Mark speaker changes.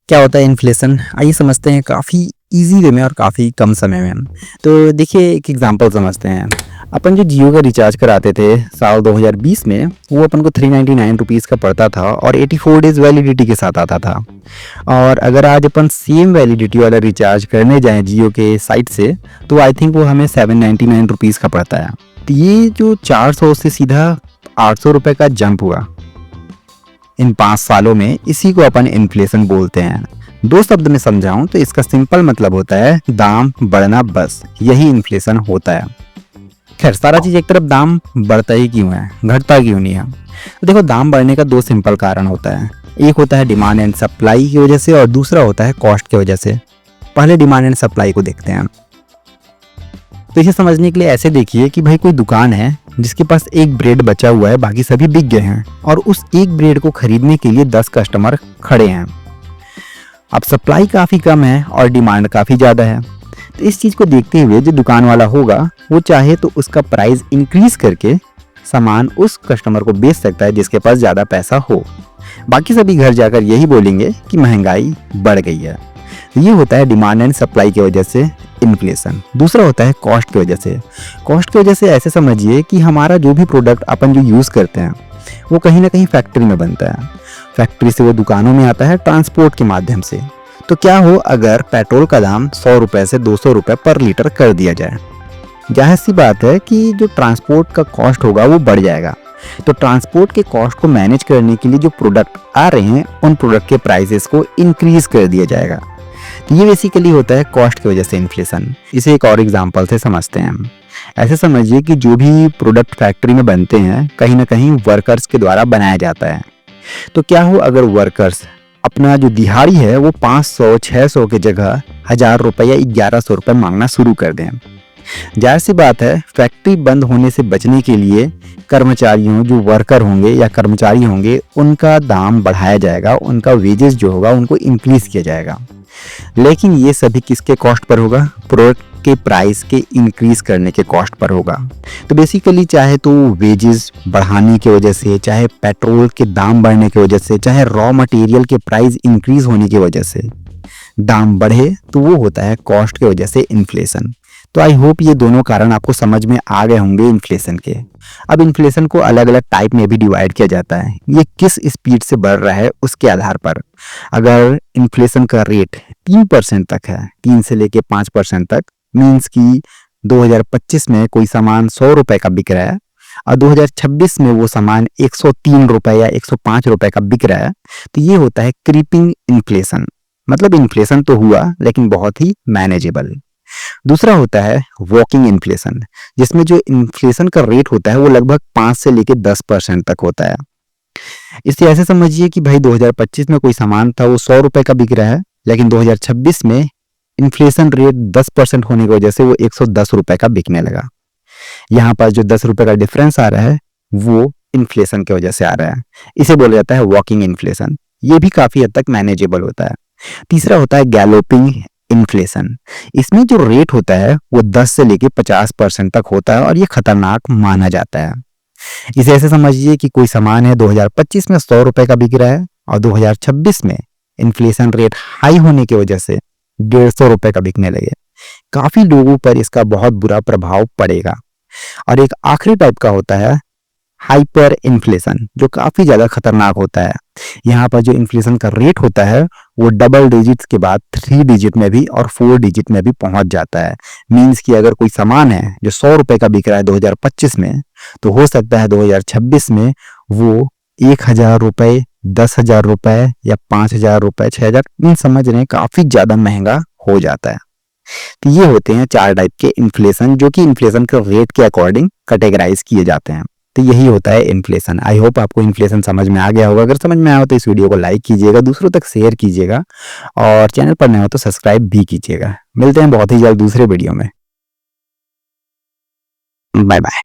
Speaker 1: क्या होता है इन्फ्लेशन? आइए समझते हैं काफ़ी इजी वे में और काफ़ी कम समय में। तो देखिए एक एग्जांपल समझते हैं। अपन जो जियो का रिचार्ज कराते थे साल 2020 में, वो अपन को 399 रुपीज़ का पड़ता था और 84 डेज़ वैलिडिटी के साथ आता था। और अगर आज अपन सेम वैलिडिटी वाला रिचार्ज करने जाएं जियो के साइट से, तो आई थिंक वो हमें 799 रुपीज़ का पड़ता है। तो ये जो 400 से सीधा 800 रुपये का जंप हुआ इन 5 सालों में, इसी को अपन इन्फ्लेशन बोलते हैं। दो शब्द में समझाऊं तो इसका सिंपल मतलब होता है दाम बढ़ना, बस यही इन्फ्लेशन होता है। खैर, सारा चीज एक तरफ, दाम बढ़ता ही क्यों है, घटता क्यों नहीं है? तो देखो, दाम बढ़ने का दो सिंपल कारण होता है। एक होता है डिमांड एंड सप्लाई की वजह से और दूसरा होता है कॉस्ट की वजह से। पहले डिमांड एंड सप्लाई को देखते हैं। तो इसे समझने के लिए ऐसे देखिए कि भाई कोई दुकान है जिसके पास एक ब्रेड बचा हुआ है, बाकी सभी बिक गए हैं और उस एक ब्रेड को खरीदने के लिए 10 कस्टमर खड़े हैं। अब सप्लाई काफ़ी कम है और डिमांड काफ़ी ज़्यादा है। तो इस चीज़ को देखते हुए जो दुकान वाला होगा वो चाहे तो उसका प्राइस इंक्रीज करके सामान उस कस्टमर को बेच सकता है जिसके पास ज़्यादा पैसा हो। बाकी सभी घर जाकर यही बोलेंगे कि महंगाई बढ़ गई है। ये होता है डिमांड एंड सप्लाई की वजह से इन्फ्लेशन। दूसरा होता है कॉस्ट की वजह से। कॉस्ट की वजह से ऐसे समझिए कि हमारा जो भी प्रोडक्ट अपन जो यूज़ करते हैं वो कहीं ना कहीं फैक्ट्री में बनता है। फैक्ट्री से वो दुकानों में आता है ट्रांसपोर्ट के माध्यम से। तो क्या हो अगर पेट्रोल का दाम 100 रुपये से 200 रुपये पर लीटर कर दिया जाए? जाहिर सी बात है कि जो ट्रांसपोर्ट का कॉस्ट होगा वो बढ़ जाएगा। तो ट्रांसपोर्ट के कॉस्ट को मैनेज करने के लिए जो प्रोडक्ट आ रहे हैं उन प्रोडक्ट के प्राइसेस को इंक्रीज कर दिया जाएगा। तो ये बेसिकली होता है कॉस्ट की वजह से इन्फ्लेशन। इसे एक और एग्जांपल से समझते हैं हम। ऐसे समझिए कि जो भी प्रोडक्ट फैक्ट्री में बनते हैं कहीं ना कहीं वर्कर्स के द्वारा बनाया जाता है। तो क्या हो अगर वर्कर्स अपना जो दिहाड़ी है वो 500-600 की जगह 1000 रुपये या 1100 रुपये मांगना शुरू कर दें? जाहिर सी बात है फैक्ट्री बंद होने से बचने के लिए कर्मचारियों, जो वर्कर होंगे या कर्मचारी होंगे, उनका दाम बढ़ाया जाएगा, उनका वेजेस जो होगा उनको इंक्रीज किया जाएगा। लेकिन ये सभी किसके कॉस्ट पर होगा? प्रोडक्ट के प्राइस के इंक्रीज करने के कॉस्ट पर होगा। तो बेसिकली चाहे तो वेजेस बढ़ाने की वजह से, चाहे पेट्रोल के दाम बढ़ने की वजह से, चाहे रॉ मटेरियल के प्राइस इंक्रीज होने की वजह से दाम बढ़े, तो वो होता है कॉस्ट की वजह से इन्फ्लेशन। तो आई होप ये दोनों कारण आपको समझ में आ गए होंगे इन्फ्लेशन के। अब इन्फ्लेशन को अलग अलग टाइप में भी डिवाइड किया जाता है। ये किस स्पीड से बढ़ रहा है उसके आधार पर। अगर इन्फ्लेशन का रेट 3% तक है, 3 से लेके 5% तक, मीन्स कि 2025 में कोई सामान 100 रुपए का बिक रहा है और 2026 में वो सामान 103 रुपए या 105 रुपए का बिक रहा है, तो ये होता है क्रीपिंग इन्फ्लेशन। मतलब इन्फ्लेशन तो हुआ लेकिन बहुत ही मैनेजेबल। दूसरा होता है वॉकिंग इन्फ्लेशन, जिसमें जो इन्फ्लेशन का रेट होता है वो लगभग 5 से लेके 10% तक होता है। इसे ऐसे समझिए कि भाई 2025 में कोई सामान था वो 100 रुपए का बिक रहा है, लेकिन 2026 में इन्फ्लेशन रेट 10% होने की वजह से वो 110 रुपए का बिकने लगा। यहाँ पर जो 10 रुपए का डिफरेंस आ रहा है वो इन्फ्लेशन की वजह से आ रहा है। इसे बोला जाता है वॉकिंग इन्फ्लेशन। ये भी काफी हद तक मैनेजेबल होता है। तीसरा होता है गैलोपिंग इन्फ्लेशन। इसमें जो रेट होता है वो 10 से लेके 50% तक होता है और ये खतरनाक माना जाता है। इसे ऐसे समझिए कि कोई सामान है 2025 में 100 रुपए का बिक रहा है और 2026 में इन्फ्लेशन रेट हाई होने की वजह से 150 रुपए का बिकने लगे। काफी लोगों पर इसका बहुत बुरा प्रभाव पड़ेगा। और एक आखिरी टाइप का होता है हाइपर इन्फ्लेशन, जो काफी ज्यादा खतरनाक होता है। यहाँ पर जो इन्फ्लेशन का रेट होता है वो डबल डिजिट के बाद 3 डिजिट में भी और 4 डिजिट में भी पहुंच जाता है। मींस कि अगर कोई सामान है जो 100 रुपए का बिक रहा है 2025 में, तो हो सकता है 2026 में वो 1000 रुपए, 10,000 रुपए या 5,000 रुपए, 6,000, इन समझ रहे हैं काफी ज्यादा महंगा हो जाता है। तो ये होते हैं 4 टाइप के इन्फ्लेशन, जो कि इन्फ्लेशन के रेट के अकॉर्डिंग कैटेगराइज किए जाते हैं। तो यही होता है इन्फ्लेशन। आई होप आपको इन्फ्लेशन समझ में आ गया होगा। अगर समझ में आया हो तो इस वीडियो को लाइक कीजिएगा, दूसरों तक शेयर कीजिएगा और चैनल पर नए हो तो सब्सक्राइब भी कीजिएगा। मिलते हैं बहुत ही जल्द दूसरे वीडियो में। Bye bye.